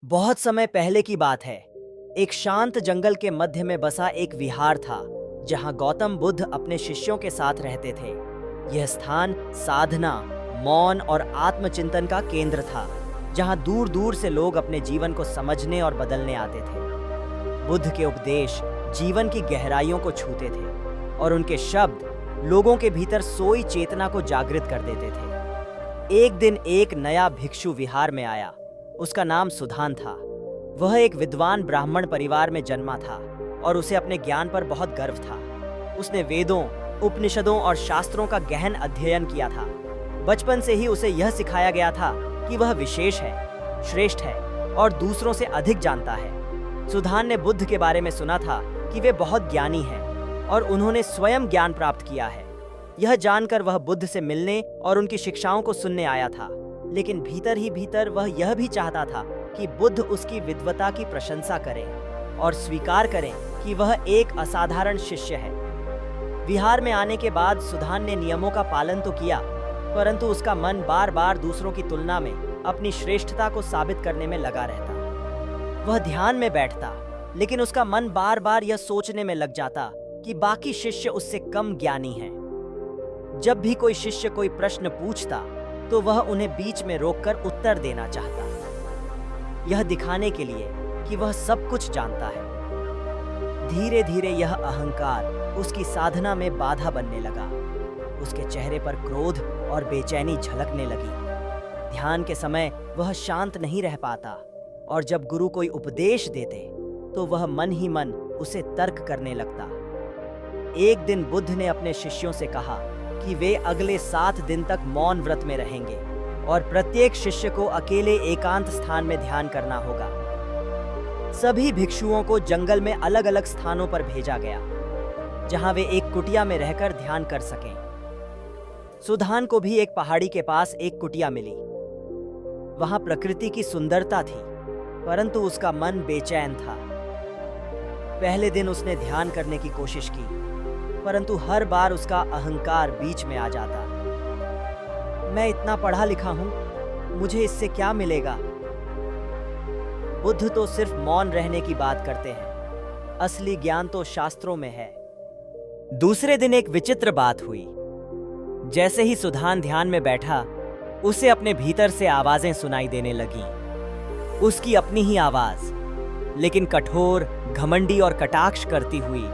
बहुत समय पहले की बात है। एक शांत जंगल के मध्य में बसा एक विहार था, जहां गौतम बुद्ध अपने शिष्यों के साथ रहते थे। यह स्थान साधना, मौन और आत्मचिंतन का केंद्र था, जहां दूर दूर से लोग अपने जीवन को समझने और बदलने आते थे। बुद्ध के उपदेश जीवन की गहराइयों को छूते थे और उनके शब्द लोगों के भीतर सोई चेतना को जागृत कर देते थे। एक दिन एक नया भिक्षु विहार में आया। उसका नाम सुधान था। वह एक विद्वान ब्राह्मण परिवार में जन्मा था और उसे अपने ज्ञान पर बहुत गर्व था। उसने वेदों, उपनिषदों और शास्त्रों का गहन अध्ययन किया था। बचपन से ही उसे यह सिखाया गया था कि वह विशेष है, श्रेष्ठ है और दूसरों से अधिक जानता है। सुधान ने बुद्ध के बारे में सुना था कि वे बहुत ज्ञानी हैं और उन्होंने स्वयं ज्ञान प्राप्त किया है। यह जानकर वह बुद्ध से मिलने और उनकी शिक्षाओं को सुनने आया था, लेकिन भीतर ही भीतर वह यह भी चाहता था कि बुद्ध उसकी विद्वता की प्रशंसा करें और स्वीकार करें कि वह एक असाधारण शिष्य है। विहार में आने के बाद सुधान ने नियमों का पालन तो किया, परंतु उसका मन बार बार दूसरों की तुलना में अपनी श्रेष्ठता को साबित करने में लगा रहता। वह ध्यान में बैठता, लेकिन उसका मन बार बार यह सोचने में लग जाता कि बाकी शिष्य उससे कम ज्ञानी हैं। जब भी कोई शिष्य कोई प्रश्न पूछता तो वह उन्हें बीच में रोककर उत्तर देना चाहता, यह दिखाने के लिए कि वह सब कुछ जानता है। धीरे धीरे यह अहंकार उसकी साधना में बाधा बनने लगा। उसके चेहरे पर क्रोध और बेचैनी झलकने लगी। ध्यान के समय वह शांत नहीं रह पाता और जब गुरु कोई उपदेश देते तो वह मन ही मन उसे तर्क करने लगता। एक दिन बुद्ध ने अपने शिष्यों से कहा कि वे अगले 7 दिन तक मौन व्रत में रहेंगे और प्रत्येक शिष्य को अकेले एकांत स्थान में ध्यान करना होगा। सभी भिक्षुओं को जंगल में अलग अलग स्थानों पर भेजा गया, जहां वे एक कुटिया में रहकर ध्यान कर सकें। सुधान को भी एक पहाड़ी के पास एक कुटिया मिली। वहां प्रकृति की सुंदरता थी, परंतु उसका मन बेचैन था। पहले दिन उसने ध्यान करने की कोशिश की, परंतु हर बार उसका अहंकार बीच में आ जाता। मैं इतना पढ़ा लिखा हूं, मुझे इससे क्या मिलेगा? बुद्ध तो सिर्फ मौन रहने की बात करते हैं, असली ज्ञान तो शास्त्रों में है। दूसरे दिन एक विचित्र बात हुई। जैसे ही सुधान ध्यान में बैठा, उसे अपने भीतर से आवाजें सुनाई देने लगीं। उसकी अपनी ही आवाज, लेकिन कठोर, घमंडी और कटाक्ष करती हुई।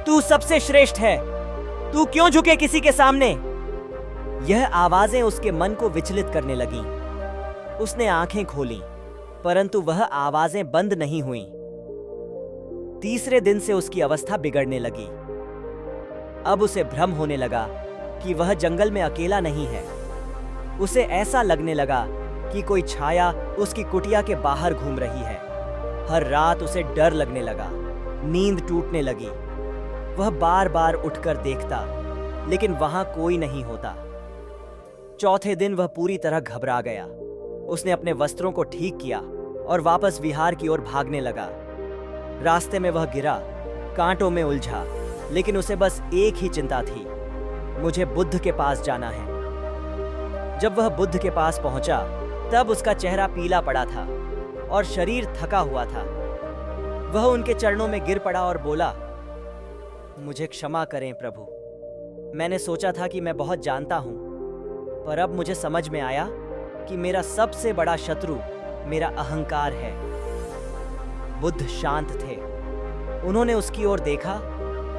तू सबसे श्रेष्ठ है, तू क्यों झुके किसी के सामने? यह आवाजें उसके मन को विचलित करने लगीं। उसने आंखें खोलीं, परंतु वह आवाजें बंद नहीं हुईं। तीसरे दिन से उसकी अवस्था बिगड़ने लगी। अब उसे भ्रम होने लगा कि वह जंगल में अकेला नहीं है। उसे ऐसा लगने लगा कि कोई छाया उसकी कुटिया के बाहर घूम रही है। हर रात उसे डर लगने लगा, नींद टूटने लगी। वह बार बार उठकर देखता, लेकिन वहां कोई नहीं होता। चौथे दिन वह पूरी तरह घबरा गया। उसने अपने वस्त्रों को ठीक किया और वापस विहार की ओर भागने लगा। रास्ते में वह गिरा, कांटों में उलझा, लेकिन उसे बस एक ही चिंता थी, मुझे बुद्ध के पास जाना है। जब वह बुद्ध के पास पहुंचा, तब उसका चेहरा पीला पड़ा था और शरीर थका हुआ था। वह उनके चरणों में गिर पड़ा और बोला, मुझे क्षमा करें प्रभु। मैंने सोचा था कि मैं बहुत जानता हूं, पर अब मुझे समझ में आया कि मेरा सबसे बड़ा शत्रु मेरा अहंकार है। बुद्ध शांत थे। उन्होंने उसकी ओर देखा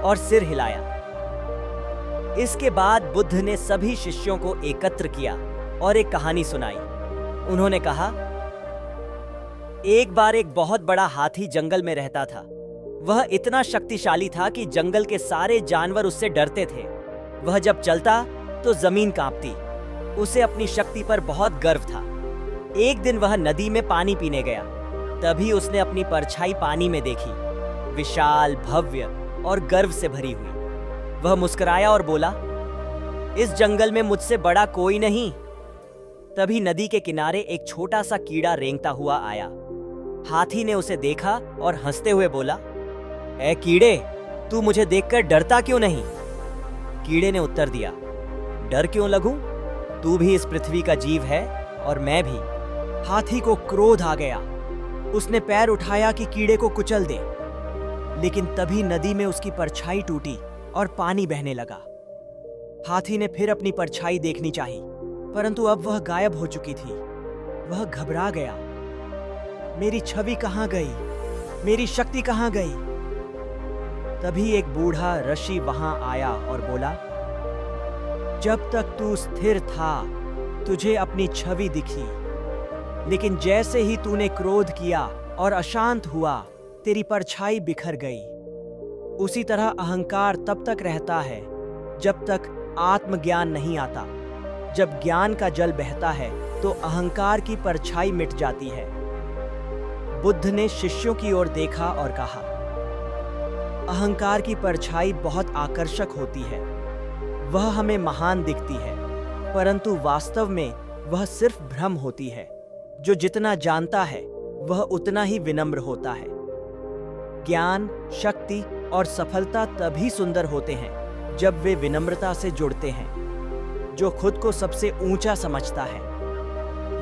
और सिर हिलाया। इसके बाद बुद्ध ने सभी शिष्यों को एकत्र किया और एक कहानी सुनाई। उन्होंने कहा, एक बार एक बहुत बड़ा हाथी जंगल में रहता था। वह इतना शक्तिशाली था कि जंगल के सारे जानवर उससे डरते थे। वह जब चलता तो जमीन कांपती। उसे अपनी शक्ति पर बहुत गर्व था। एक दिन वह नदी में पानी पीने गया। तभी उसने अपनी परछाई पानी में देखी, विशाल, भव्य और गर्व से भरी हुई। वह मुस्कुराया और बोला, इस जंगल में मुझसे बड़ा कोई नहीं। तभी नदी के किनारे एक छोटा सा कीड़ा रेंगता हुआ आया। हाथी ने उसे देखा और हंसते हुए बोला, ए कीड़े, तू मुझे देखकर डरता क्यों नहीं? कीड़े ने उत्तर दिया, डर क्यों लगूं? तू भी इस पृथ्वी का जीव है और मैं भी। हाथी को क्रोध आ गया। उसने पैर उठाया कि कीड़े को कुचल दे, लेकिन तभी नदी में उसकी परछाई टूटी और पानी बहने लगा। हाथी ने फिर अपनी परछाई देखनी चाही, परंतु अब वह गायब हो चुकी थी। वह घबरा गया। मेरी छवि कहाँ गई? मेरी शक्ति कहाँ गई? तभी एक बूढ़ा ऋषि वहां आया और बोला, जब तक तू स्थिर था तुझे अपनी छवि दिखी, लेकिन जैसे ही तूने क्रोध किया और अशांत हुआ तेरी परछाई बिखर गई। उसी तरह अहंकार तब तक रहता है जब तक आत्मज्ञान नहीं आता। जब ज्ञान का जल बहता है तो अहंकार की परछाई मिट जाती है। बुद्ध ने शिष्यों की ओर देखा और कहा, अहंकार की परछाई बहुत आकर्षक होती है। वह हमें महान दिखती है, परंतु वास्तव में वह सिर्फ भ्रम होती है। जो जितना जानता है वह उतना ही विनम्र होता है। ज्ञान, शक्ति और सफलता तभी सुंदर होते हैं जब वे विनम्रता से जुड़ते हैं। जो खुद को सबसे ऊंचा समझता है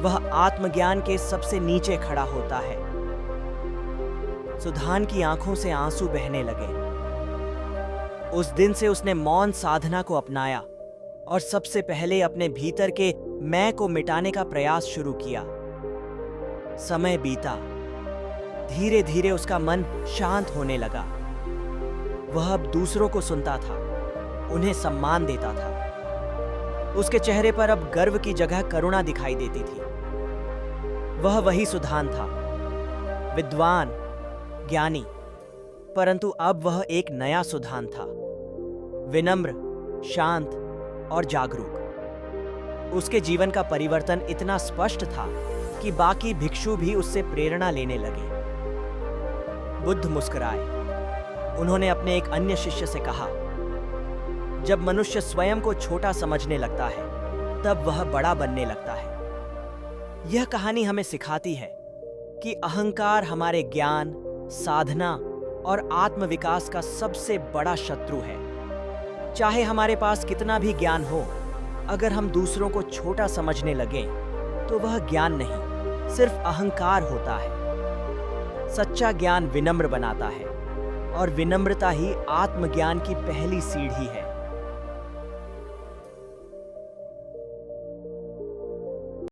वह आत्मज्ञान के सबसे नीचे खड़ा होता है। सुधान की आंखों से आंसू बहने लगे। उस दिन से उसने मौन साधना को अपनाया और सबसे पहले अपने भीतर के मैं को मिटाने का प्रयास शुरू किया। समय बीता। धीरे धीरे उसका मन शांत होने लगा। वह अब दूसरों को सुनता था, उन्हें सम्मान देता था। उसके चेहरे पर अब गर्व की जगह करुणा दिखाई देती थी। वह वही सुधान था, विद्वान, ज्ञानी, परंतु अब वह एक नया सुधान था, विनम्र, शांत और जागरूक। उसके जीवन का परिवर्तन इतना स्पष्ट था कि बाकी भिक्षु भी उससे प्रेरणा लेने लगे। बुद्ध मुस्कुराए। उन्होंने अपने एक अन्य शिष्य से कहा, जब मनुष्य स्वयं को छोटा समझने लगता है तब वह बड़ा बनने लगता है। यह कहानी हमें सिखाती है कि अहंकार हमारे ज्ञान, साधना और आत्मविकास का सबसे बड़ा शत्रु है। चाहे हमारे पास कितना भी ज्ञान हो, अगर हम दूसरों को छोटा समझने लगें तो वह ज्ञान नहीं, सिर्फ अहंकार होता है। सच्चा ज्ञान विनम्र बनाता है और विनम्रता ही आत्मज्ञान की पहली सीढ़ी है।